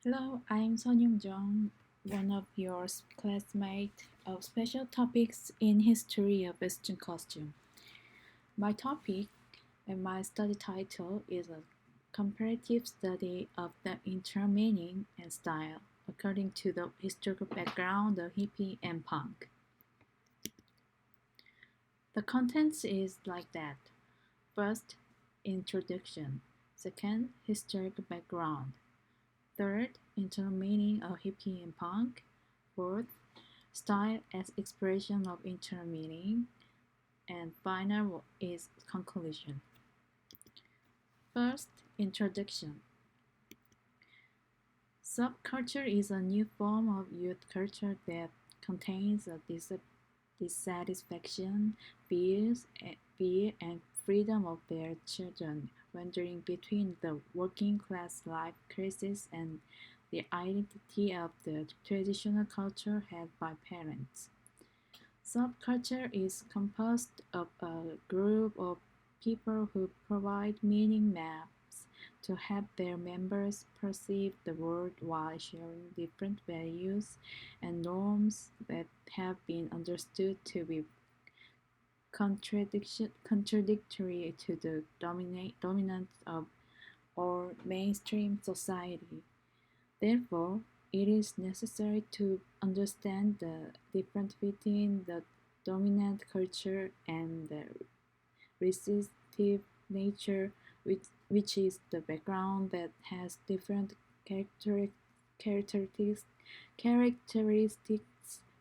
Hello, I'm SunYong, one of your classmates of special topics in history of Western costume. My topic and my study title is a comparative study of the internal meaning and style according to the historical background of hippie and punk. The contents is like that. First, introduction. Second, historical background. Third, internal meaning of hippie and punk. Fourth, style as expression of internal meaning. And final is conclusion. First, introduction. Subculture is a new form of youth culture that contains a dissatisfaction, fear, and freedom of their children, wandering between the working class life crisis and the identity of the traditional culture held by parents. Subculture is composed of a group of people who provide meaning maps to help their members perceive the world while sharing different values and norms that have been understood to be contradictory to the dominance of our mainstream society. Therefore, it is necessary to understand the difference between the dominant culture and the resistive nature, which is the background that has different characteristics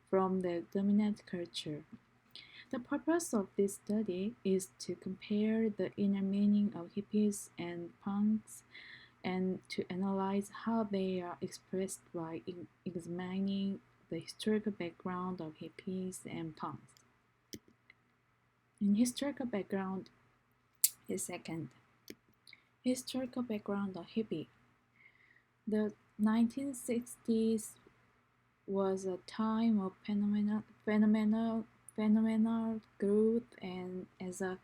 from the dominant culture. The purpose of this study is to compare the inner meaning of hippies and punks and to analyze how they are expressed by examining the historical background of hippies and punks. In historical background is second. Historical background of hippie. The 1960s was a time of phenomenal growth, and as a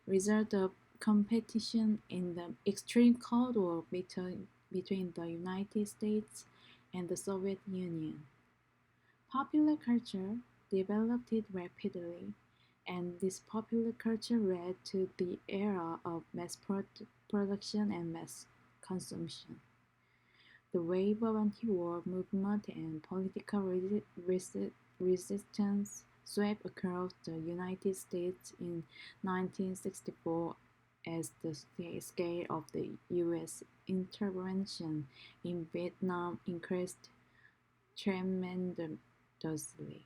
result of competition in the extreme Cold War between the United States and the Soviet Union. Popular culture developed rapidly, and this popular culture led to the era of mass production and mass consumption. The wave of anti-war movement and political resistance swept across the United States in 1964 as the scale of the U.S. intervention in Vietnam increased tremendously.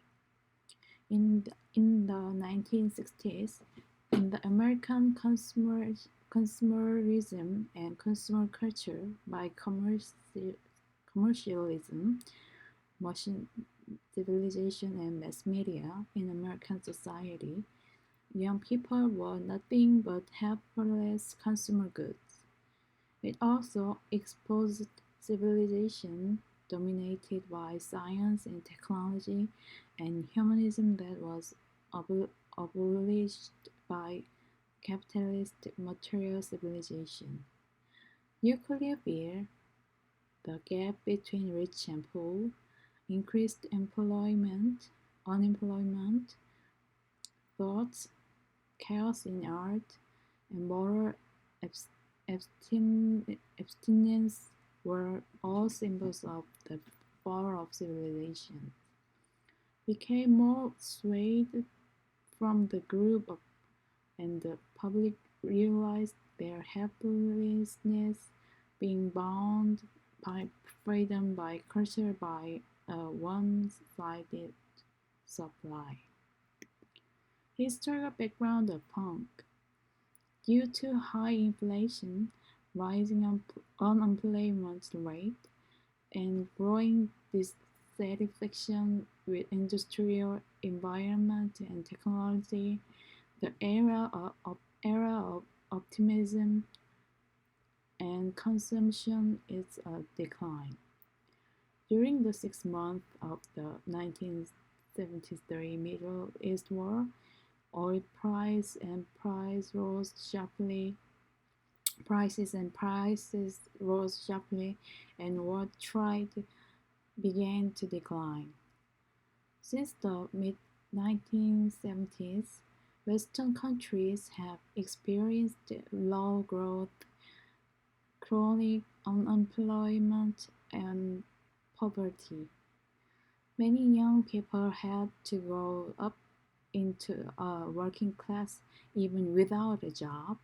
In the 1960s, in the American consumerism and consumer culture by commercialism, machine civilization, and mass media in American society, young people were nothing but helpless consumer goods. It also exposed civilization dominated by science and technology and humanism that was abolished by capitalist material civilization. Nuclear fear, the gap between rich and poor, increased unemployment, thoughts, chaos in art, and moral abstinence were all symbols of the fall of civilization. Became more swayed from the group of, and the public realized their helplessness, being bound by freedom by culture by a one-sided supply. Historical background of punk. Due to high inflation, rising unemployment rate, and growing dissatisfaction with industrial environment and technology, the era of optimism and consumption is a decline. During the 6 months of the 1973 Middle East War, oil price rose sharply, prices rose sharply, and world trade began to decline. Since the mid 1970s, Western countries have experienced low growth, chronic unemployment, and poverty. Many young people had to grow up into a working class even without a job,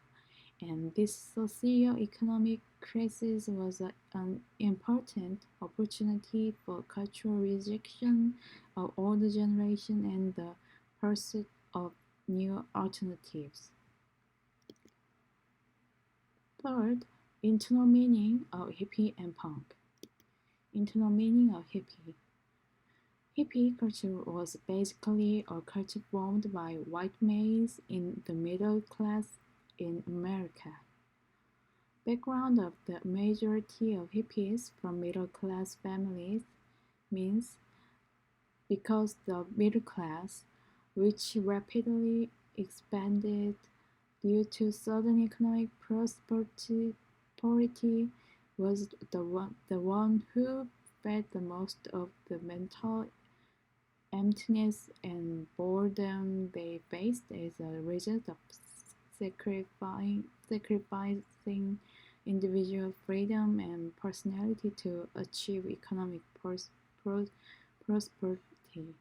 and this socio-economic crisis was an important opportunity for cultural rejection of older generation and the pursuit of new alternatives. Third, internal meaning of hippie and punk. Internal meaning of hippie. Hippie culture was basically a culture formed by white males in the middle class in America. Background of the majority of hippies from middle class families means because the middle class, which rapidly expanded due to sudden economic prosperity, was the one who felt the most of the mental emptiness and boredom they faced as a result of sacrificing individual freedom and personality to achieve economic prosperity.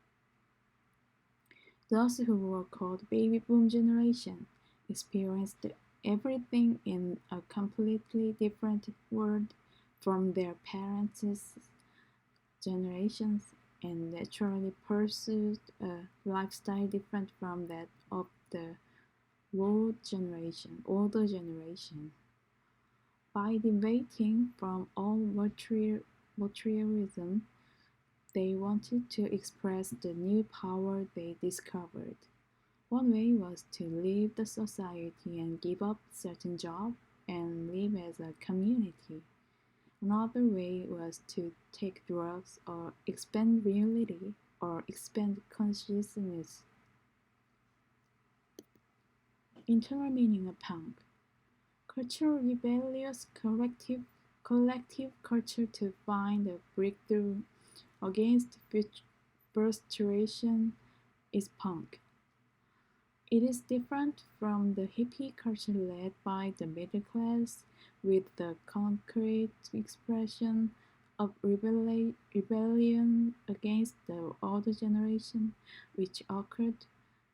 Those who were called baby boom generation experienced everything in a completely different world from their parents' generations and naturally pursued a lifestyle different from that of the older generation. By deviating from all materialism, they wanted to express the new power they discovered. One way was to leave the society and give up certain jobs and live as a community. Another way was to take drugs or expand reality or expand consciousness. Internal meaning of punk. Cultural rebellious collective culture to find a breakthrough against frustration is punk. It is different from the hippie culture led by the middle class, with the concrete expression of rebellion against the older generation, which occurred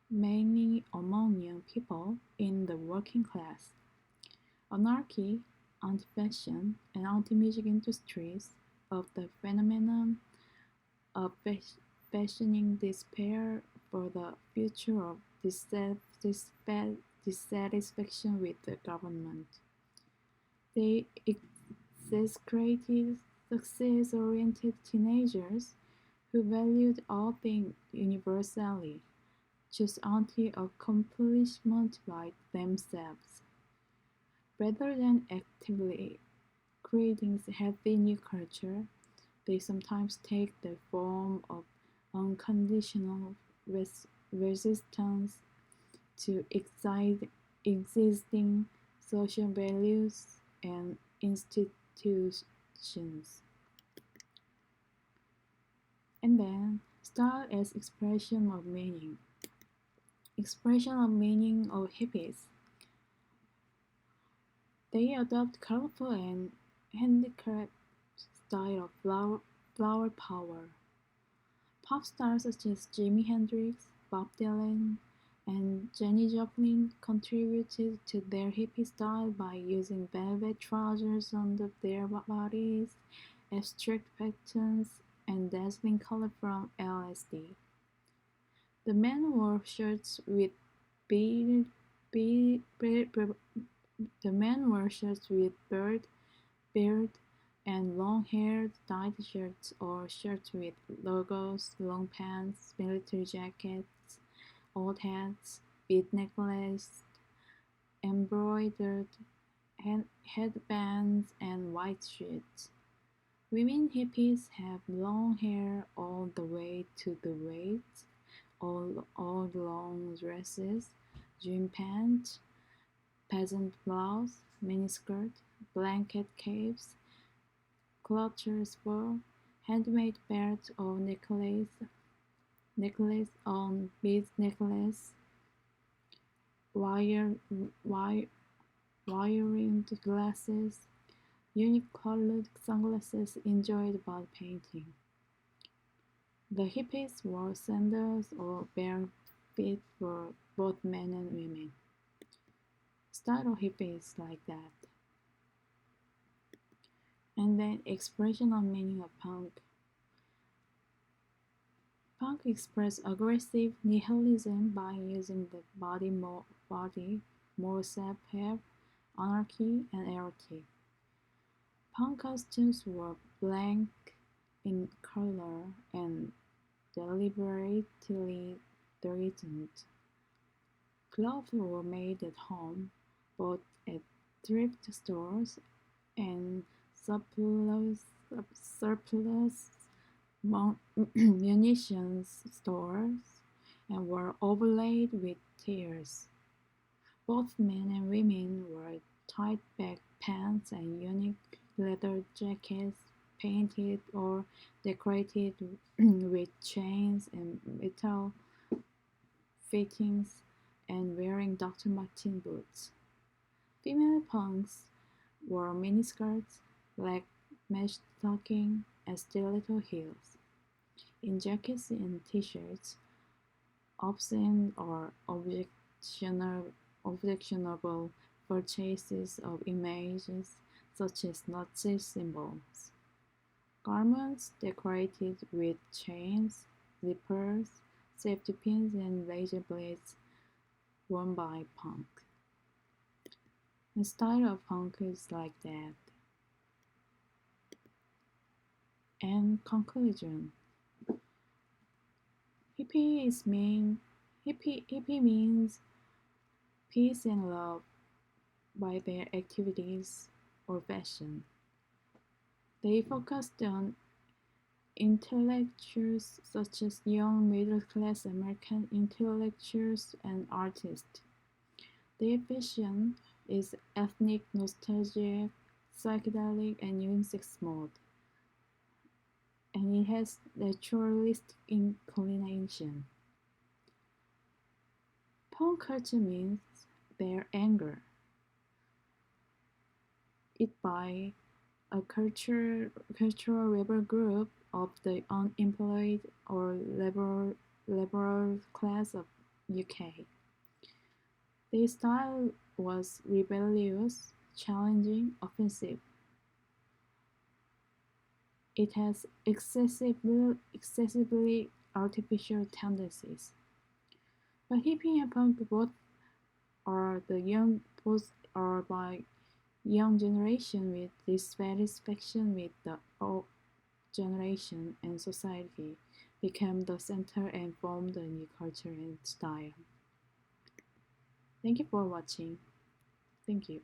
mainly among young people in the working class. Anarchy, anti-fashion, and anti-music industries of the phenomenon of fashioning despair for the future of dissatisfaction with the government. They exasperated success-oriented teenagers who valued all things universally, chose anti-accomplishment by themselves. Rather than actively creating healthy new culture, they sometimes take the form of unconditional resistance to existing social values and institutions. And then, style as expression of meaning. Expression of meaning of hippies. They adopt colorful and handicraft style of flower power. Pop stars such as Jimi Hendrix, Bob Dylan, and Janis Joplin contributed to their hippie style by using velvet trousers on their bodies, abstract patterns, and dazzling color from LSD. The men wore shirts with beard, beard, beard, the men wore shirts with beard, and long-haired dyed shirts or shirts with logos, long pants, military jackets, old hats, bead necklaces, embroidered headbands, and white sheets. Women hippies have long hair all the way to the waist, all long dresses, gym pants, peasant blouse, miniskirt, blanket capes, clutches for handmade belt or necklace on bead necklace, wire, wire, wire-rimmed glasses, unique colored sunglasses enjoyed by painting. The hippies wore sandals or bare feet for both men and women. Style of hippies like that. And then expression of meaning of punk. Punk expressed aggressive nihilism by using the body more self-help, anarchy, and erotic. Punk costumes were blank in color and deliberately threatened. Clothes were made at home, bought at thrift stores and surplus munitions stores, and were overlaid with tears. Both men and women wore tight-back pants and unique leather jackets painted or decorated with chains and metal fittings, and wearing Dr. Martens boots. Female punks wore miniskirts, black mesh stocking, and stiletto heels. In jackets and t-shirts, obscene or objectionable purchases of images such as Nazi symbols. Garments decorated with chains, zippers, safety pins, and razor blades worn by punk. The style of punk is like that. And conclusion. Hippie means peace and love by their activities or fashion. They focused on intellectuals such as young middle-class American intellectuals and artists. Their fashion is ethnic, nostalgic, psychedelic, and unisex mode, and it has naturalistic inclination. Punk culture means their anger. It by a cultural rebel group of the unemployed or liberal class of UK. Their style was rebellious, challenging, offensive. It has excessively artificial tendencies. But hippie and punk both are by young generation with dissatisfaction with the old generation and society become the center and form the new culture and style. Thank you for watching. Thank you.